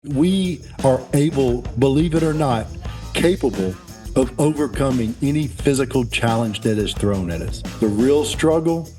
We are able, believe it or not, capable of overcoming any physical challenge that is thrown at us. The real struggle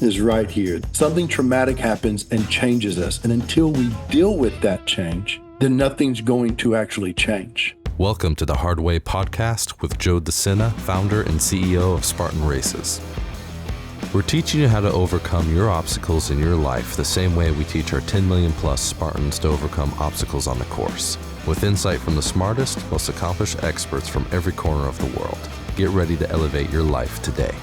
is right here. Something traumatic happens and changes us. And until we deal with that change, then nothing's going to actually change. Welcome to the Hard Way podcast with Joe DeSena, founder and CEO of Spartan Races. We're teaching you how to overcome your obstacles in your life the same way we teach our 10 million plus Spartans to overcome obstacles on the course, with insight from the smartest, most accomplished experts from every corner of the world. Get ready to elevate your life today.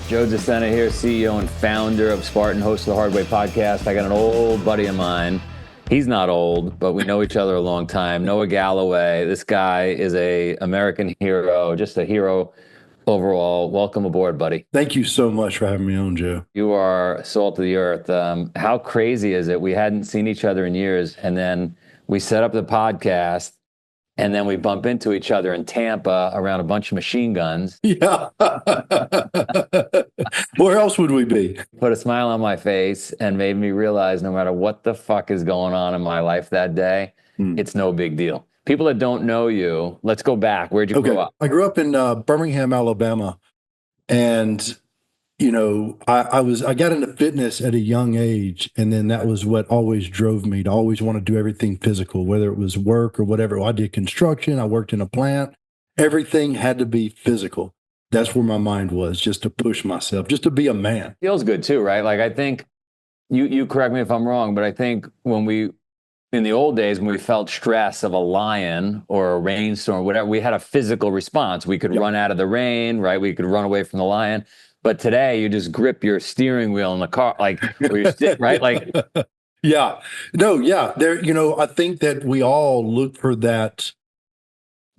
Joe DeSena here, CEO and founder of Spartan, host of the Hard Way podcast. I got an old buddy of mine. He's not old, but we know each other a long time. Noah Galloway. This guy is an American hero, just a hero overall. Welcome aboard, buddy. Thank you so much for having me on, Joe. You are salt of the earth. How crazy is it? We hadn't seen each other in years, and then we set up the podcast, and then we bump into each other in Tampa around a bunch of machine guns. Yeah. Where else would we be? Put a smile on my face and made me realize no matter what the fuck is going on in my life that day, it's no big deal. People that don't know you, let's go back. Where'd you grow up? I grew up in Birmingham, Alabama. And, you know, I got into fitness at a young age. And then that was what always drove me to always want to do everything physical, whether it was work or whatever. Well, I did construction. I worked in a plant. Everything had to be physical. That's where my mind was, just to push myself, just to be a man. Feels good too, right? Like I think, you correct me if I'm wrong, but I think in the old days, when we felt stress of a lion or a rainstorm, whatever, we had a physical response. We could run out of the rain, right? We could run away from the lion. But today, you just grip your steering wheel in the car, like where you're sitting, right? Like, yeah, no, yeah. There, you know, I think that we all look for that,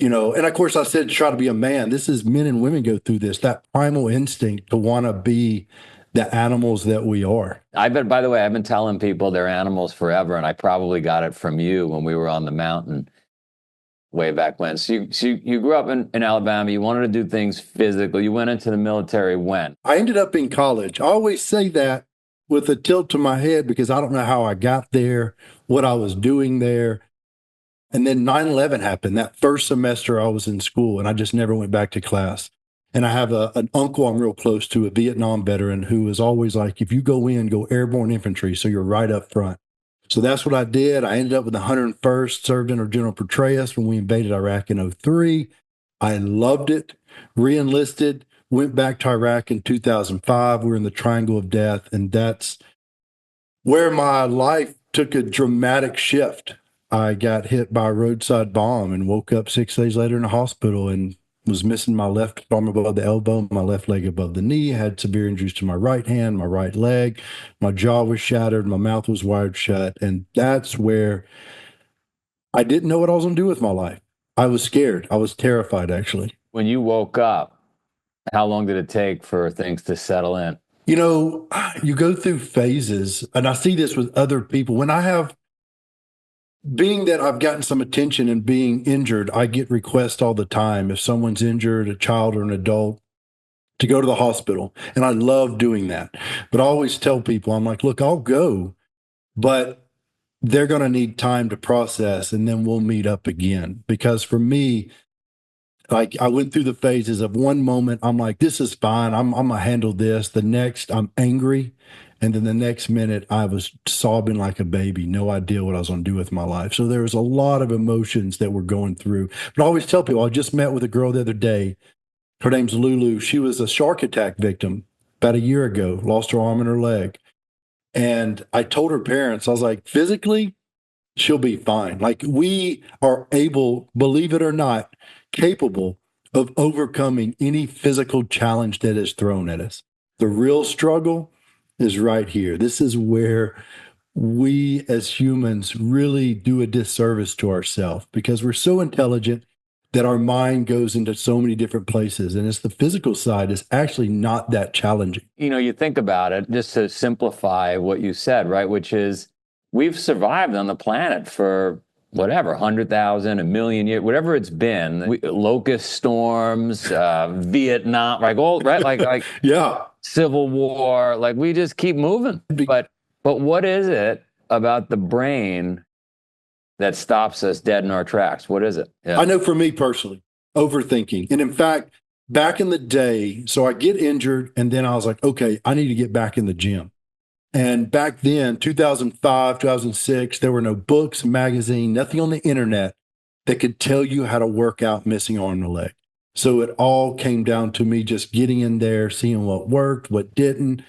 you know, and of course, I said try to be a man. This is men and women go through this, that primal instinct to want to be the animals that we are. By the way, I've been telling people they're animals forever, and I probably got it from you when we were on the mountain way back when. So you grew up in Alabama. You wanted to do things physical. You went into the military when? I ended up in college. I always say that with a tilt to my head because I don't know how I got there, what I was doing there. And then 9/11 happened. That first semester I was in school, and I just never went back to class. And I have an uncle I'm real close to, a Vietnam veteran, who is always like, if you go in, go airborne infantry, so you're right up front. So that's what I did. I ended up with the 101st, served under General Petraeus when we invaded Iraq in 2003. I loved it, re-enlisted, went back to Iraq in 2005. We were in the Triangle of Death, and that's where my life took a dramatic shift. I got hit by a roadside bomb and woke up 6 days later in a hospital and was missing my left arm above the elbow, my left leg above the knee, had severe injuries to my right hand, my right leg, my jaw was shattered, my mouth was wired shut. And that's where I didn't know what I was going to do with my life. I was scared. I was terrified, actually. When you woke up, how long did it take for things to settle in? You know, you go through phases, and I see this with other people. Being that I've gotten some attention and being injured, I get requests all the time. If someone's injured, a child or an adult, to go to the hospital. And I love doing that. But I always tell people, I'm like, look, I'll go, but they're going to need time to process, and then we'll meet up again. Because for me, like I went through the phases of one moment, I'm like, this is fine. I'm going to handle this. The next, I'm angry. And then the next minute, I was sobbing like a baby, no idea what I was going to do with my life. So there was a lot of emotions that were going through. But I always tell people, I just met with a girl the other day. Her name's Lulu. She was a shark attack victim about a year ago, lost her arm and her leg. And I told her parents, I was like, physically, she'll be fine. Like we are able, believe it or not, capable of overcoming any physical challenge that is thrown at us. The real struggle is right here. This is where we as humans really do a disservice to ourselves because we're so intelligent that our mind goes into so many different places. And it's the physical side is actually not that challenging. You know, you think about it, just to simplify what you said, right? Which is we've survived on the planet for whatever, 100,000, a million years, whatever it's been, locust storms, Vietnam, like all, right? Like yeah. Civil War, like we just keep moving. But what is it about the brain that stops us dead in our tracks? What is it? I know for me personally, overthinking. And in fact, back in the day, so I get injured and then I was like, okay, I need to get back in the gym. And back then, 2005, 2006, there were no books, magazine, nothing on the internet that could tell you how to work out missing arm and leg. So it all came down to me just getting in there, seeing what worked, what didn't.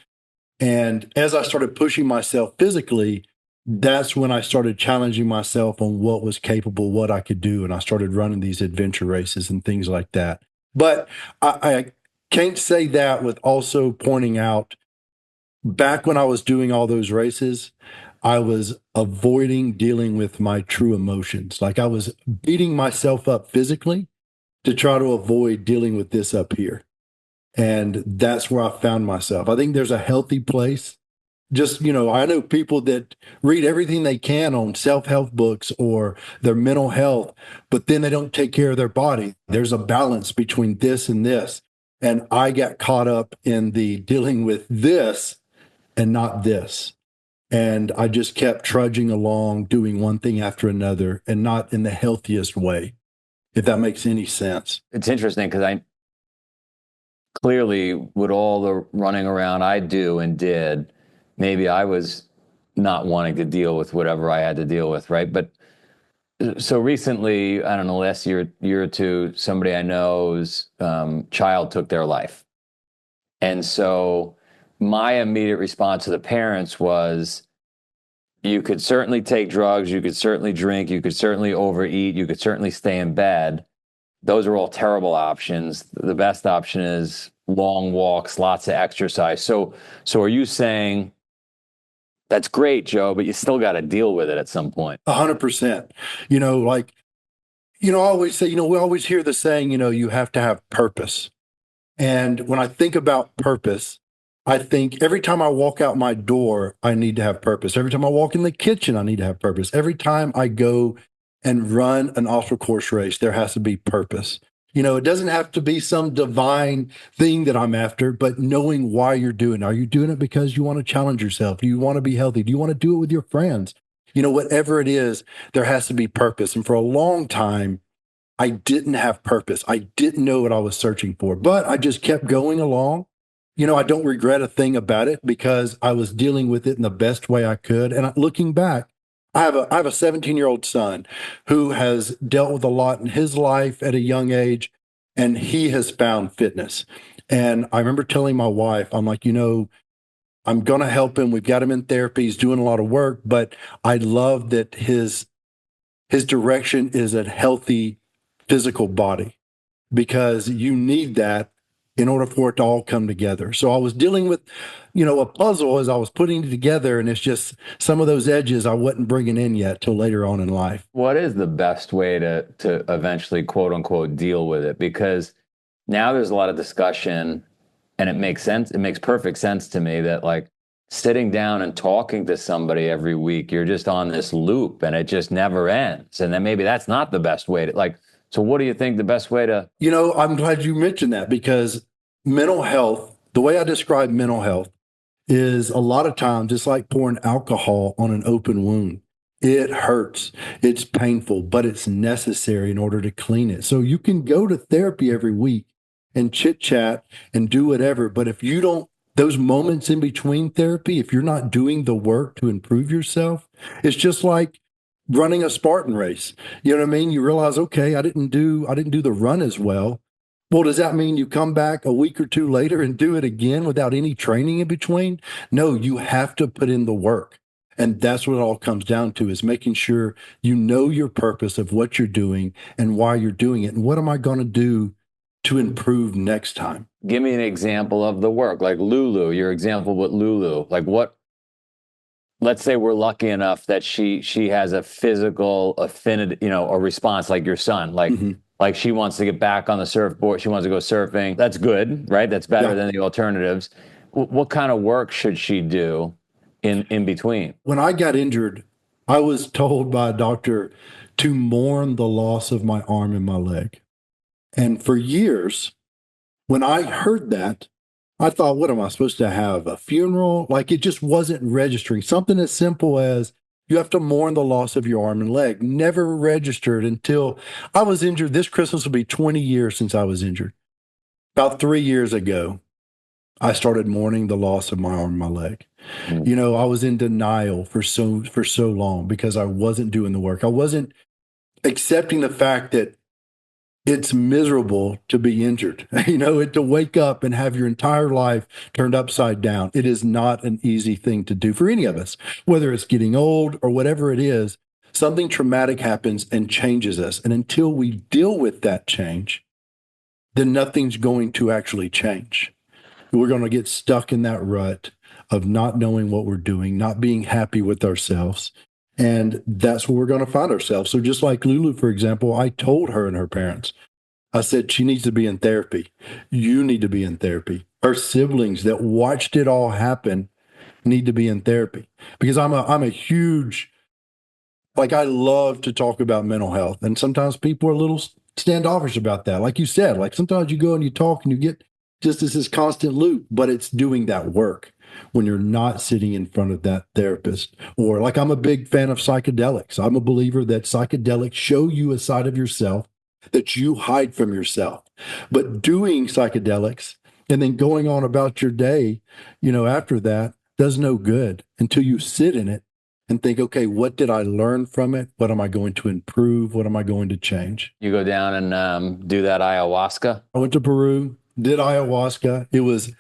And as I started pushing myself physically, that's when I started challenging myself on what was capable, what I could do. And I started running these adventure races and things like that. But I can't say that with also pointing out back when I was doing all those races, I was avoiding dealing with my true emotions. Like I was beating myself up physically to try to avoid dealing with this up here. And that's where I found myself. I think there's a healthy place. Just, I know people that read everything they can on self-help books or their mental health, but then they don't take care of their body. There's a balance between this and this. And I got caught up in the dealing with this and not this. And I just kept trudging along, doing one thing after another and not in the healthiest way, if that makes any sense. It's interesting because I clearly, with all the running around I do and did, maybe I was not wanting to deal with whatever I had to deal with, right? But so recently, I don't know, last year or two, somebody I know's child took their life. And so my immediate response to the parents was, you could certainly take drugs, you could certainly drink, you could certainly overeat, you could certainly stay in bed. Those are all terrible options. The best option is long walks, lots of exercise. So are you saying that's great, Joe, but you still got to deal with it at some point? 100%. I always say, we always hear the saying, you have to have purpose. And when I think about purpose, I think every time I walk out my door, I need to have purpose. Every time I walk in the kitchen, I need to have purpose. Every time I go and run an obstacle course race, there has to be purpose. It doesn't have to be some divine thing that I'm after, but knowing why you're doing it. Are you doing it because you want to challenge yourself? Do you want to be healthy? Do you want to do it with your friends? Whatever it is, there has to be purpose. And for a long time, I didn't have purpose. I didn't know what I was searching for, but I just kept going along. I don't regret a thing about it because I was dealing with it in the best way I could. And looking back, I have a 17-year-old son who has dealt with a lot in his life at a young age, and he has found fitness. And I remember telling my wife, I'm like, I'm going to help him. We've got him in therapy. He's doing a lot of work, but I love that his direction is a healthy physical body because you need that in order for it to all come together. So I was dealing with, a puzzle as I was putting it together, and it's just some of those edges I wasn't bringing in yet till later on in life. What is the best way to eventually, quote unquote, deal with it? Because now there's a lot of discussion, and it makes sense. It makes perfect sense to me that like sitting down and talking to somebody every week, you're just on this loop and it just never ends. And then maybe that's not the best way to like. So what do you think the best way to? I'm glad you mentioned that because mental health, the way I describe mental health is a lot of times it's like pouring alcohol on an open wound. It hurts. It's painful, but it's necessary in order to clean it. So you can go to therapy every week and chit chat and do whatever. But if you don't, those moments in between therapy, if you're not doing the work to improve yourself, it's just like running a Spartan race. You know what I mean? You realize, okay, I didn't do the run as well. Well, does that mean you come back a week or two later and do it again without any training in between? No, you have to put in the work. And that's what it all comes down to is making sure you know your purpose of what you're doing and why you're doing it. And what am I going to do to improve next time? Give me an example of the work, like Lulu, your example with Lulu, like what? Let's say we're lucky enough that she has a physical affinity, a response like your son, like she wants to get back on the surfboard. She wants to go surfing. That's good, right? That's better than the alternatives. What kind of work should she do in between? When I got injured, I was told by a doctor to mourn the loss of my arm and my leg. And for years, when I heard that, I thought, what am I supposed to have? A funeral? Like it just wasn't registering. Something as simple as, You have to mourn the loss of your arm and leg. Never registered until I was injured. This Christmas will be 20 years since I was injured. About 3 years ago, I started mourning the loss of my arm and my leg. You know, I was in denial for so long because I wasn't doing the work. I wasn't accepting the fact that it's miserable to be injured. You know, to wake up and have your entire life turned upside down. It is not an easy thing to do for any of us, whether it's getting old or whatever it is. Something traumatic happens and changes us. And until we deal with that change, then nothing's going to actually change. We're going to get stuck in that rut of not knowing what we're doing, not being happy with ourselves. And that's where we're going to find ourselves. So just like Lulu, for example, I told her and her parents, I said, she needs to be in therapy. You need to be in therapy. Her siblings that watched it all happen need to be in therapy, because I'm a huge, like, I love to talk about mental health. And sometimes people are a little standoffish about that. Like you said, like sometimes you go and you talk and you get just this constant loop, but it's doing that work when you're not sitting in front of that therapist. Or like, I'm a big fan of psychedelics. I'm a believer that psychedelics show you a side of yourself that you hide from yourself. But doing psychedelics and then going on about your day, you know, after that does no good until you sit in it and think, okay, what did I learn from it? What am I going to improve? What am I going to change? You go down and do that ayahuasca? I went to Peru, did ayahuasca. It was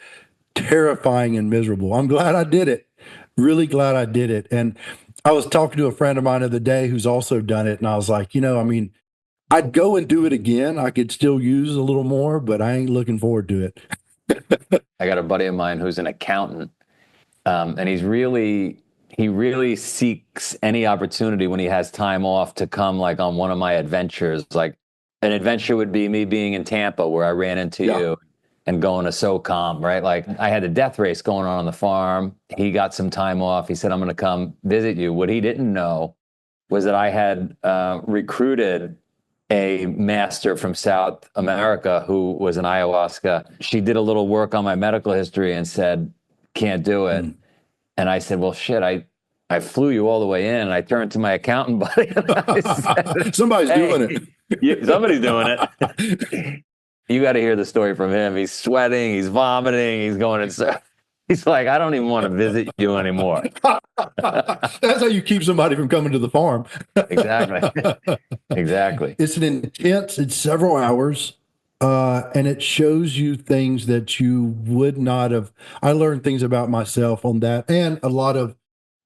terrifying and miserable. I'm glad I did it. Really glad I did it. And I was talking to a friend of mine the other day who's also done it. And I was like, you know, I mean, I'd go and do it again. I could still use a little more, but I ain't looking forward to it. I got a buddy of mine who's an accountant, and he really seeks any opportunity when he has time off to come like on one of my adventures. Like an adventure would be me being in Tampa where I ran into you and going to SOCOM, right? Like I had a death race going on the farm. He got some time off. He said, I'm going to come visit you. What he didn't know was that I had recruited a master from South America who was an ayahuasca. She did a little work on my medical history and said, can't do it. And I said, well, shit, I flew you all the way in. And I turned to my accountant buddy and I said, somebody's doing it. Somebody's doing it. You got to hear the story from him. He's sweating, he's vomiting, he's going in. He's like, I don't even want to visit you anymore. That's how you keep somebody from coming to the farm. Exactly. Exactly. It's it's several hours. And it shows you things that you would not have. I learned things about myself on that, and a lot of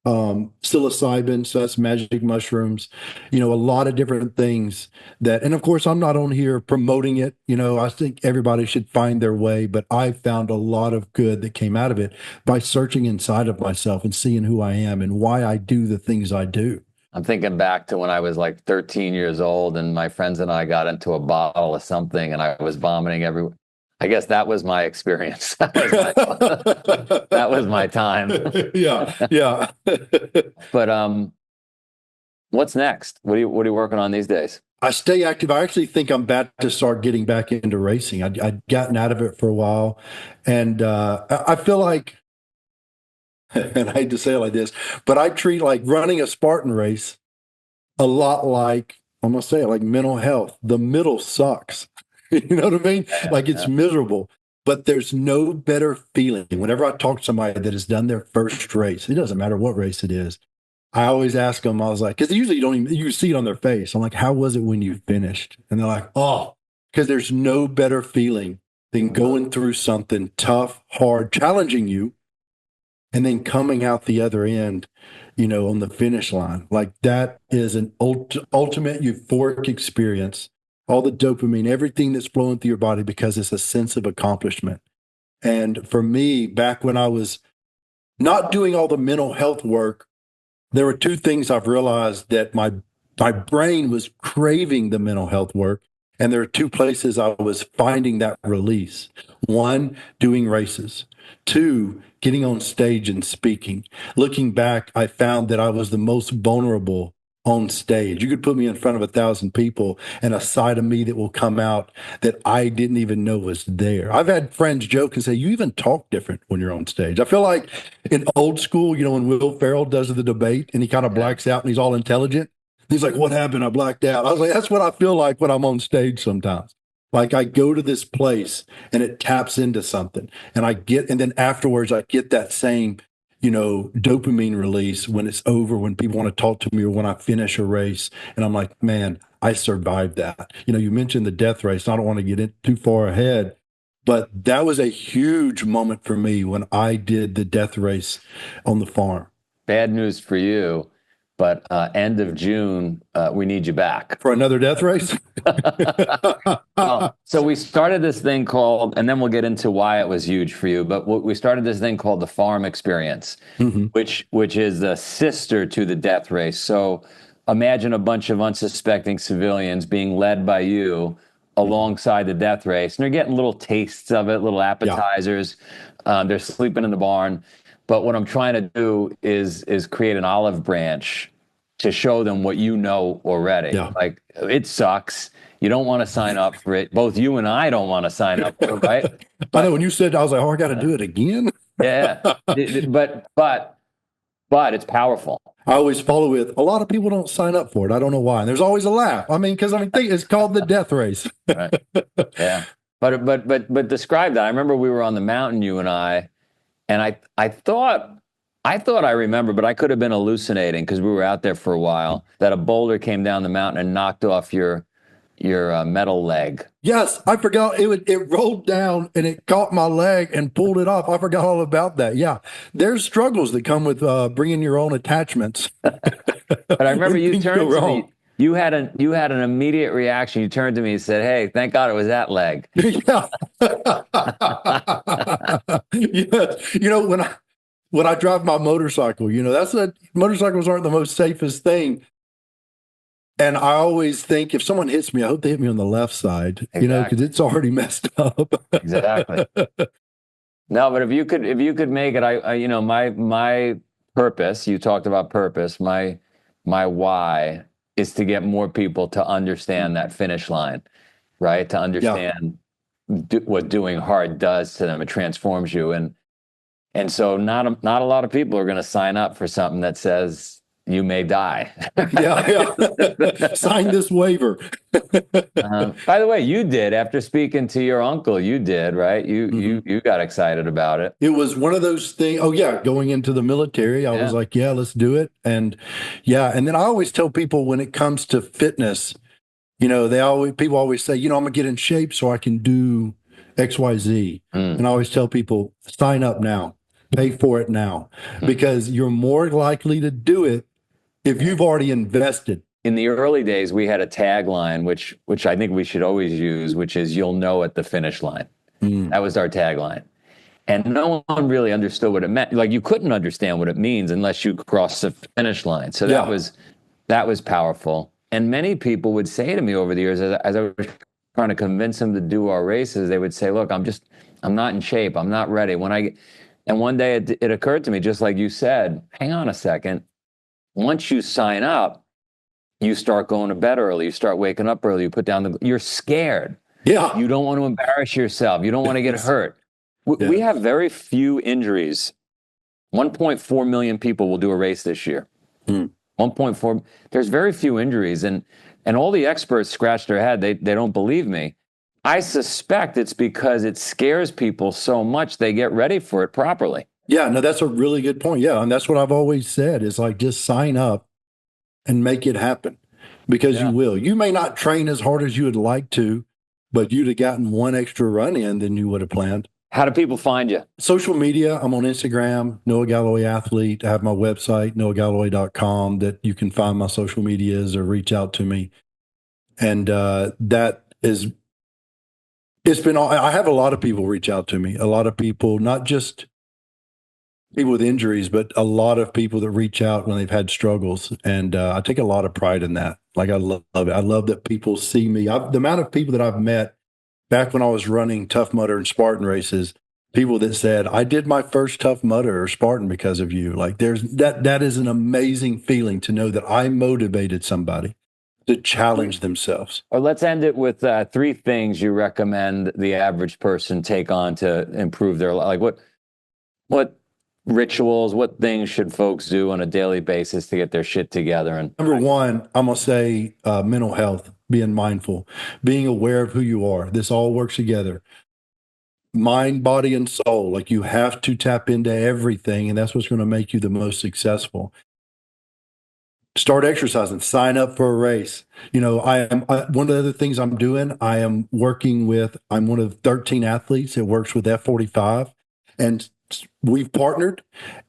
psilocybin, so that's magic mushrooms, you know, a lot of different things that, and of course, I'm not on here promoting it. You know, I think everybody should find their way, but I found a lot of good that came out of it by searching inside of myself and seeing who I am and why I do the things I do. I'm thinking back to when I was like 13 years old and my friends and I got into a bottle of something and I was vomiting everywhere. I guess that was my experience. That was my time. Yeah. But what's next? What are you working on these days? I stay active. I actually think I'm about to start getting back into racing. I'd gotten out of it for a while, and I feel like, and I hate to say it like this, but I treat like running a Spartan race a lot like, I'm going to say it, like mental health. The middle sucks. You know what I mean? Like it's miserable, but there's no better feeling. Whenever I talk to somebody that has done their first race, it doesn't matter what race it is. I always ask them, I was like, because usually you see it on their face. I'm like, how was it when you finished? And they're like, oh, because there's no better feeling than going through something tough, hard, challenging you, and then coming out the other end, you know, on the finish line. Like that is an ultimate euphoric experience. All the dopamine, everything that's flowing through your body because it's a sense of accomplishment. And for me, back when I was not doing all the mental health work, there were two things I've realized that my brain was craving the mental health work. And there are two places I was finding that release. One, doing races. Two, getting on stage and speaking. Looking back, I found that I was the most vulnerable on stage. You could put me in front of 1,000 people and a side of me that will come out that I didn't even know was there. I've had friends joke and say, you even talk different when you're on stage. I feel like in old school, when Will Ferrell does the debate and he kind of blacks out and he's all intelligent. He's like, what happened? I blacked out. I was like, that's what I feel like when I'm on stage sometimes. Like I go to this place and it taps into something and and then afterwards I get that same dopamine release when it's over, when people want to talk to me or when I finish a race. And I'm like, man, I survived that. You mentioned the death race. And I don't want to get in too far ahead, but that was a huge moment for me when I did the death race on the farm. Bad news for you, but end of June, we need you back. For another death race? So we started this thing called, and then we'll get into why it was huge for you, but we started this thing called the Farm Experience, which is a sister to the death race. So imagine a bunch of unsuspecting civilians being led by you alongside the death race. And they're getting little tastes of it, little appetizers. They're sleeping in the barn. But what I'm trying to do is create an olive branch to show them what you know already. Yeah. Like, it sucks. You don't want to sign up for it. Both you and I don't want to sign up for it, right? I know when you said, I was like, oh, I got to do it again. Yeah. But it's powerful. I always follow with, a lot of people don't sign up for it. I don't know why. And there's always a laugh. Because it's called the death race. Right. Yeah. But describe that. I remember we were on the mountain, you and I thought I remember, but I could have been hallucinating because we were out there for a while, that a boulder came down the mountain and knocked off your metal leg. Yes, I forgot. It rolled down and it caught my leg and pulled it off. I forgot all about that. Yeah, there's struggles that come with bringing your own attachments. But I remember you turned to me. You had an immediate reaction. You turned to me and said, "Hey, thank God it was that leg." Yeah. Yeah. When I drive my motorcycle, motorcycles aren't the most safest thing. And I always think if someone hits me, I hope they hit me on the left side, because it's already messed up. Exactly. No, but if you could make it, my purpose, you talked about purpose, my why is to get more people to understand that finish line, right? To understand what doing hard does to them. It transforms you. And so not a lot of people are going to sign up for something that says you may die. Yeah. Sign this waiver. By the way, you did, after speaking to your uncle, you did, right? You got excited about it. It was one of those things. Oh yeah. Going into the military, I was like, yeah, let's do it. And and then I always tell people when it comes to fitness, people always say, I'm gonna get in shape so I can do XYZ. And I always tell people, sign up now, pay for it now, because you're more likely to do it if you've already invested. In the early days, we had a tagline, which I think we should always use, which is, you'll know at the finish line. That was our tagline. And no one really understood what it meant. Like, you couldn't understand what it means unless you crossed the finish line. So that was powerful. And many people would say to me over the years, as I was trying to convince them to do our races, they would say, look, I'm not in shape. I'm not ready. And one day it occurred to me, just like you said, hang on a second. Once you sign up, you start going to bed early. You start waking up early. You put down you're scared. Yeah. You don't want to embarrass yourself. You don't want to get hurt. We have very few injuries. 1.4 million people will do a race this year. 1.4. There's very few injuries. And all the experts scratch their head. They don't believe me. I suspect it's because it scares people so much they get ready for it properly. Yeah, no, that's a really good point. Yeah, and that's what I've always said is like, just sign up and make it happen, because you will. You may not train as hard as you would like to, but you'd have gotten one extra run in than you would have planned. How do people find you? Social media. I'm on Instagram, Noah Galloway Athlete. I have my website, noahgalloway.com, that you can find my social medias or reach out to me. And I have a lot of people reach out to me. A lot of people, not just people with injuries, but a lot of people that reach out when they've had struggles. And I take a lot of pride in that. Like, I love it. I love that people see me. The amount of people that I've met back when I was running Tough Mudder and Spartan Races, people that said, I did my first Tough Mudder or Spartan because of you. Like that is an amazing feeling to know that I motivated somebody to challenge themselves. Or let's end it with 3 things you recommend the average person take on to improve their life. Like what rituals, what things should folks do on a daily basis to get their shit together? And Number one, I'm going to say mental health, being mindful, being aware of who you are. This all works together. Mind, body, and soul. Like you have to tap into everything, and that's what's going to make you the most successful. Start exercising, sign up for a race. You know, one of the other things I'm doing, I'm one of 13 athletes that works with F45, and we've partnered.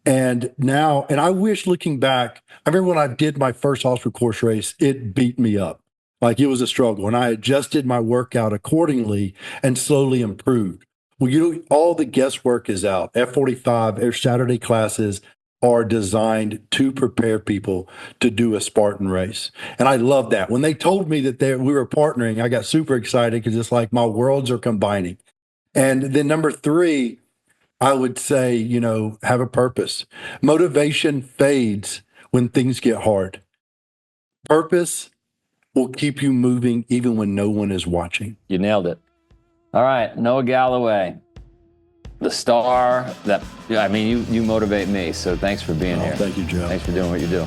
And I wish, looking back, I remember when I did my first obstacle course race, it beat me up. Like it was a struggle, and I adjusted my workout accordingly and slowly improved. Well, all the guesswork is out. F45, their Saturday classes are designed to prepare people to do a Spartan race. And I love that. When they told me that we were partnering, I got super excited because it's like my worlds are combining. And then number 3, I would say, you know, have a purpose. Motivation fades when things get hard. Purpose will keep you moving even when no one is watching. you nailed it. All right, Noah Galloway, the star that, I mean, you motivate me. So thanks for being here. Thank you, Joe. Thanks for doing what you do.